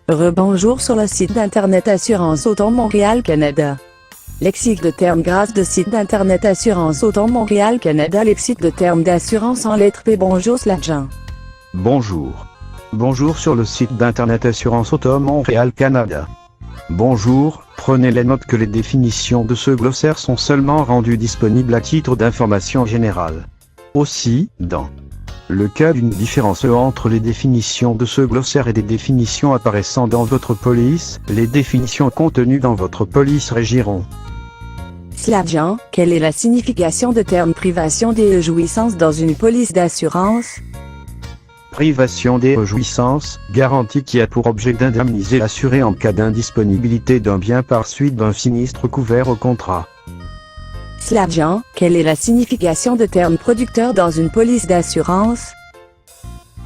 Rebonjour sur le site d'internet Assurance Auto Montréal Canada. Lexique de termes grâce de site d'internet Assurance Auto Montréal Canada. Lexique de termes d'assurance en lettres P. Bonjour Jean. Bonjour. Bonjour sur le site d'internet Assurance Auto Montréal Canada. Bonjour, prenez les notes que les définitions de ce glossaire sont seulement rendues disponibles à titre d'information générale. Aussi, dans le cas d'une différence entre les définitions de ce glossaire et des définitions apparaissant dans votre police, les définitions contenues dans votre police régiront. Jean, quelle est la signification de terme privation des jouissances dans une police d'assurance? Privation des jouissances, garantie qui a pour objet d'indemniser l'assuré en cas d'indisponibilité d'un bien par suite d'un sinistre couvert au contrat. Jean, quelle est la signification de terme producteur dans une police d'assurance?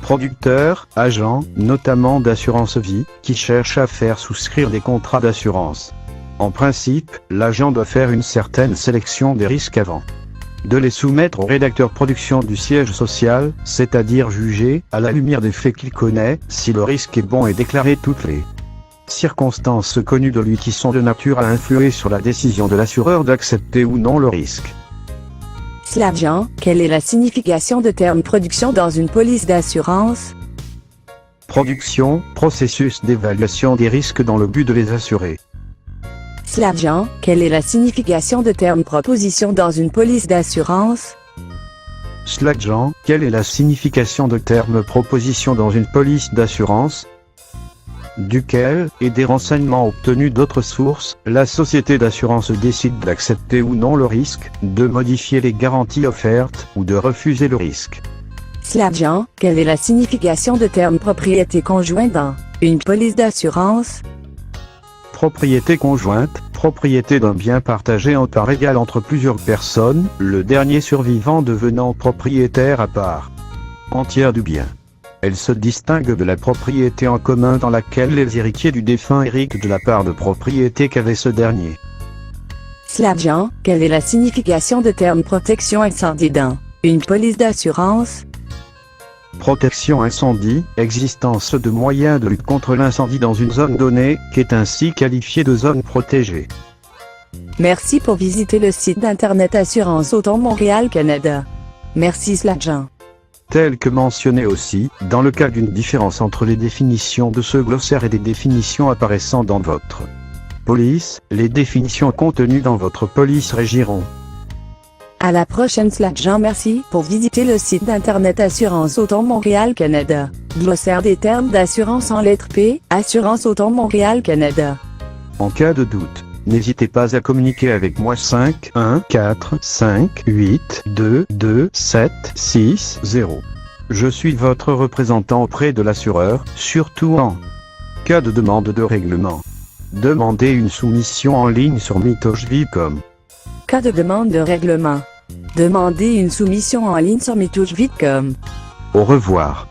Producteur, agent, notamment d'assurance vie, qui cherche à faire souscrire des contrats d'assurance. En principe, l'agent doit faire une certaine sélection des risques avant de les soumettre au rédacteur production du siège social, c'est-à-dire juger, à la lumière des faits qu'il connaît, si le risque est bon et déclarer toutes les circonstances connues de lui qui sont de nature à influer sur la décision de l'assureur d'accepter ou non le risque. Jean, quelle est la signification de terme production dans une police d'assurance? Production, processus d'évaluation des risques dans le but de les assurer. Jean, quelle est la signification de terme proposition dans une police d'assurance? Jean, quelle est la signification de terme proposition dans une police d'assurance? Duquel, et des renseignements obtenus d'autres sources, la société d'assurance décide d'accepter ou non le risque, de modifier les garanties offertes, ou de refuser le risque. Jean, quelle est la signification de terme propriété conjointe dans une police d'assurance? Propriété conjointe, propriété d'un bien partagé en part égale entre plusieurs personnes, le dernier survivant devenant propriétaire à part entière du bien. Elle se distingue de la propriété en commun dans laquelle les héritiers du défunt héritent de la part de propriété qu'avait ce dernier. Jean, quelle est la signification de terme protection incendie dans une police d'assurance? Protection incendie, existence de moyens de lutte contre l'incendie dans une zone donnée, qui est ainsi qualifiée de zone protégée. Merci pour visiter le site d'internet Assurance Auto Montréal Canada. Merci Jean. Tel que mentionné aussi, dans le cas d'une différence entre les définitions de ce glossaire et des définitions apparaissant dans votre police, les définitions contenues dans votre police régiront. À la prochaine Jean. Merci pour visiter le site d'internet Assurance Auto Montréal Canada. Glossaire des termes d'assurance en lettres P, Assurance Auto Montréal Canada. En cas de doute, n'hésitez pas à communiquer avec moi 5 1 4 5 8 2 2 7 6 0. Je suis votre représentant auprès de l'assureur, surtout en cas de demande de règlement. Demandez une soumission en ligne sur mitouchevicom. Cas de demande de règlement. Demandez une soumission en ligne sur mitouchevicom. Au revoir.